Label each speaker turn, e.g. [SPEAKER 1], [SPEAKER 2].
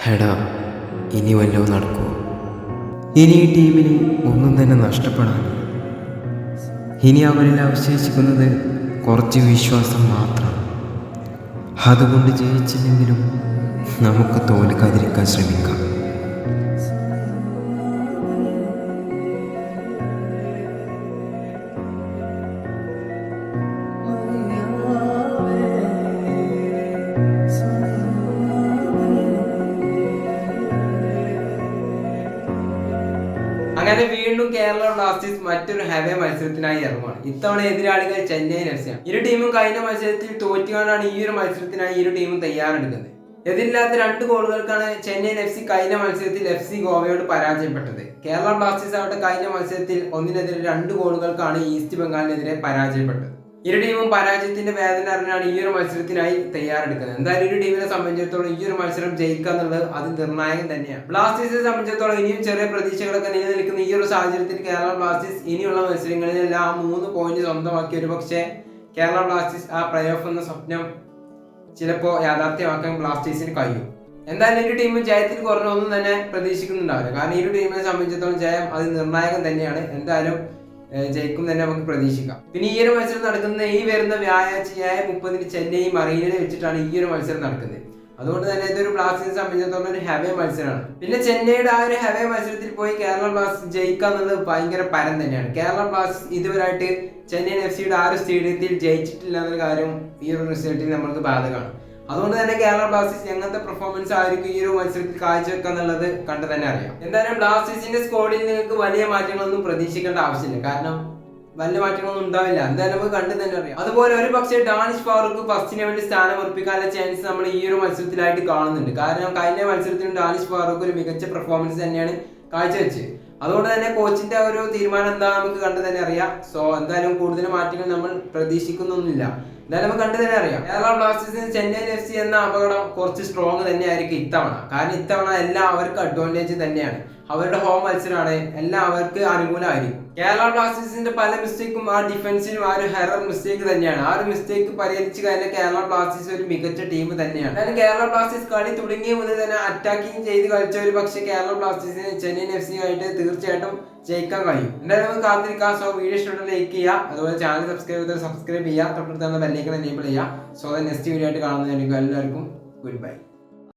[SPEAKER 1] എടാ, ഇനി വല്ലതും നടക്കുമോ? ഇനി ഈ ടീമിന് ഒന്നും തന്നെ നഷ്ടപ്പെടാനില്ല. ഇനി അവരിൽ അവശേഷിക്കുന്നത് കുറച്ച് വിശ്വാസം മാത്രമാണ്. അതുകൊണ്ട് ജയിച്ചില്ലെങ്കിലും നമുക്ക് തോൽക്കാതിരിക്കാൻ ശ്രമിക്കാം.
[SPEAKER 2] അങ്ങനെ വീണ്ടും കേരള ബ്ലാസ്റ്റേഴ്സ് മറ്റൊരു ഹെവേ മത്സരത്തിനായി ഇറങ്ങുകയാണ്. ഇത്തവണ എതിരാളികൾ ചെന്നൈയിൻ എഫ് ആണ്. ഇരു ടീമും കഴിഞ്ഞ മത്സരത്തിൽ തോറ്റുകൊണ്ടാണ് ഈ ഒരു മത്സരത്തിനായി ഇരു ടീമും തയ്യാറെടുക്കുന്നത്. എതിരില്ലാത്ത 2 ഗോളുകൾക്കാണ് ചെന്നൈയിൻ എഫ് സി കഴിഞ്ഞ മത്സരത്തിൽ എഫ് സി ഗോവയോട് പരാജയപ്പെട്ടത്. കേരള ബ്ലാസ്റ്റേഴ്സ് ആവട്ടെ കഴിഞ്ഞ മത്സരത്തിൽ 1-2 ഗോളുകൾക്കാണ് ഈസ്റ്റ് ബംഗാളിനെതിരെ പരാജയപ്പെട്ടത്. ഇരു ടീമും പരാജയത്തിന്റെ വേദന അറിഞ്ഞാണ് ഈ ഒരു മത്സരത്തിനായി തയ്യാറെടുക്കുന്നത്. എന്തായാലും ഇരു ടീമിനെ സംബന്ധിച്ചിടത്തോളം ഈ ഒരു മത്സരം ജയിക്കുക എന്നുള്ളത് അത് നിർണായകം തന്നെയാണ്. ബ്ലാസ്റ്റേഴ്സിനെ സംബന്ധിച്ചിടത്തോളം ഇനിയും ചെറിയ പ്രതീക്ഷകളൊക്കെ നിലനിൽക്കുന്ന ഈ ഒരു സാഹചര്യത്തിൽ കേരള ബ്ലാസ്റ്റേഴ്സ് ഇനിയുള്ള മത്സരങ്ങളിലെല്ലാം 3 പോയിന്റ് സ്വന്തമാക്കി ഒരുപക്ഷെ കേരള ബ്ലാസ്റ്റേഴ്സ് ആ പ്ലേ ഓഫ് എന്ന സ്വപ്നം ചിലപ്പോൾ യാഥാർത്ഥ്യമാക്കാൻ ബ്ലാസ്റ്റേഴ്സിന് കഴിയും. എന്തായാലും ഇരു ടീമും ജയത്തിൽ കുറഞ്ഞൊന്നും തന്നെ പ്രതീക്ഷിക്കുന്നുണ്ടാവില്ല. കാരണം ഇരു ടീമിനെ സംബന്ധിച്ചിടത്തോളം ജയം അത് നിർണായകം തന്നെയാണ്. എന്തായാലും ജയിക്കും തന്നെ നമുക്ക് പ്രതീക്ഷിക്കാം. പിന്നെ ഈ ഒരു മത്സരം നടക്കുന്ന ഈ വരുന്ന വ്യാഴാഴ്ച 30-ന് ചെന്നൈ മറീനയിൽ വെച്ചിട്ടാണ് ഈ ഒരു മത്സരം നടക്കുന്നത്. അതുകൊണ്ട് തന്നെ ഇതൊരു ബ്ലാസ്റ്റേഴ്സിനെ സംബന്ധിച്ചിടത്തോളം ഒരു ഹെവേ മത്സരമാണ്. പിന്നെ ചെന്നൈയുടെ ആ ഒരു ഹെവേ മത്സരത്തിൽ പോയി കേരള ബ്ലാസ്റ്റേഴ്സ് ജയിക്കുക എന്നുള്ളത് ഭയങ്കര പരം തന്നെയാണ്. കേരള ബ്ലാസ്റ്റേഴ്സ് ഇതുവരായിട്ട് ചെന്നൈയിൻ എഫ് സിയുടെ ആ ഒരു സ്റ്റേഡിയത്തിൽ ജയിച്ചിട്ടില്ല എന്നൊരു കാര്യം ഈ ഒരു റിസൾട്ടിൽ നമ്മൾക്ക് ബാധകമാണ്. അതുകൊണ്ട് തന്നെ കേരള ബ്ലാസ്റ്റേഴ്സ് എങ്ങനത്തെ പെർഫോമൻസ് ആയിരിക്കും ഈ ഒരു മത്സരത്തിൽ കാഴ്ചവെക്കുക എന്നുള്ളത് കണ്ടു തന്നെ അറിയാം. എന്തായാലും ബ്ലാസ്റ്റേഴ്സിന്റെ സ്ക്വാഡിൽ നിങ്ങൾക്ക് വലിയ മാറ്റങ്ങളൊന്നും പ്രതീക്ഷിക്കേണ്ട ആവശ്യമില്ല. കാരണം വലിയ മാറ്റങ്ങളൊന്നും ഉണ്ടാവില്ല. എന്തായാലും നമുക്ക് കണ്ടു തന്നെ അറിയാം. അതുപോലെ ഒരു പക്ഷേ ഡാനിഷ് ഫാറൂഖ് ഫസ്റ്റിന് വേണ്ടി സ്ഥാനം ഉറപ്പിക്കാനുള്ള ചാൻസ് നമ്മൾ ഈ ഒരു മത്സരത്തിലായിട്ട് കാണുന്നുണ്ട്. കാരണം കഴിഞ്ഞ മത്സരത്തിൽ ഡാനിഷ് ഫാറൂഖ് ഒരു മികച്ച പെർഫോമൻസ് തന്നെയാണ് കാഴ്ചവെച്ചത്. അതുകൊണ്ട് തന്നെ കോച്ചിന്റെ ഒരു തീരുമാനം എന്താ നമുക്ക് കണ്ടു തന്നെ അറിയാം. സോ എന്തായാലും കൂടുതൽ മാറ്റങ്ങൾ നമ്മൾ പ്രതീക്ഷിക്കുന്നൊന്നുമില്ല. എന്തായാലും നമുക്ക് കണ്ടു തന്നെ അറിയാം. കേരള ബ്ലാസ്റ്റേഴ്സിന് ചെന്നൈയിൻ എഫ് സി എന്ന അപകടം കുറച്ച് സ്ട്രോങ് തന്നെയായിരിക്കും ഇത്തവണ. കാരണം ഇത്തവണ എല്ലാം അവർക്ക് അഡ്വാൻറ്റേജ് തന്നെയാണ്. അവരുടെ ഹോം മത്സരമാണ്, എല്ലാം അവർക്ക് അനുകൂലമായിരിക്കും. കേരള ബ്ലാസ്റ്റേഴ്സിന്റെ പല മിസ്റ്റേക്കും ആ ഡിഫൻസിലും ആ ഒരു ഹെറർ മിസ്റ്റേക്ക് തന്നെയാണ്. ആ ഒരു മിസ്റ്റേക്ക് പരിഹരിച്ച് കഴിഞ്ഞാൽ കേരള ബ്ലാസ്റ്റേഴ്സ് ഒരു മികച്ച ടീം തന്നെയാണ്. കാരണം കേരള ബ്ലാസ്റ്റേഴ്സ് കളി തുടങ്ങിയ മുതൽ തന്നെ അറ്റാക്കിംഗ് ചെയ്ത് കളിച്ച ഒരു പക്ഷേ കേരള ബ്ലാസ്റ്റേഴ്സിന് ചെന്നൈയിൻ എഫ് സി ആയിട്ട് തീർച്ചയായിട്ടും ജയിക്കാൻ കഴിയും. എന്തായാലും നമുക്ക് കാത്തിരിക്കാം. സോ വീഡിയോ ഇഷ്ടപ്പെട്ട ലൈക്ക് ചെയ്യുക, അതുപോലെ ചാനൽ സബ്സ്ക്രൈബ് ചെയ്യുക, തൊട്ടടുത്ത് ബെല്ലൈക്കൺ എനേബിൾ ചെയ്യുക. സോ നെക്സ്റ്റ് വീഡിയോ ആയിട്ട് കാണുന്നതായിരിക്കും. എല്ലാവർക്കും ഗുഡ് ബൈ.